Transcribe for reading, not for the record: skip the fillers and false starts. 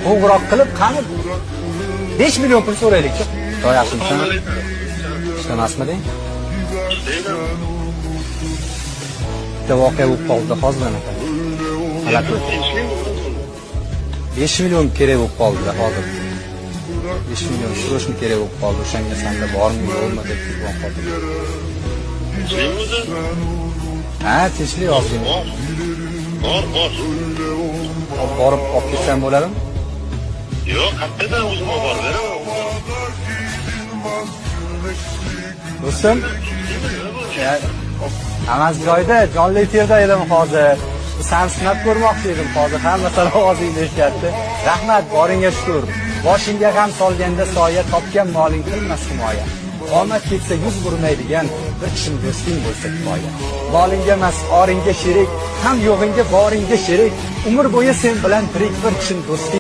Qo'ng'iroq qilib, qani 5 million pul so'raylik-chi. To'yapsizmi? Ishlamasmiding? Bitta voqea bo'lib qoldi hozir anaqa. Halaqat. 5 million kerak bo'lib qoldi hozir. 5 million srochni kerak bo'lib qoldi. O'shanga senda bormi, yo'qmi deb telefon qildim. Ha, tinchlik ozgina. Bor. Borib olib kelsam bo'ladimi? Yo'q, qayerdan o'zim olib beraman. Do'stim, hammasi joyida, jonli efirda edim hozir. Sen sinab ko'rmoqchi edim hozir. Hamma ovozingni eshityapti. Rahmat, boringga shukur. Boshingga ham solganda soya, topgan moling qilmas himoya. Omad ketsa yuz burmaydigan bir chin do'sting bo'lsa kifoya. Molingga emas, oringga sherik, ham yo'g'ingga boringga sherik. Umr bo'yi sen bilan tirik bir chin do'sting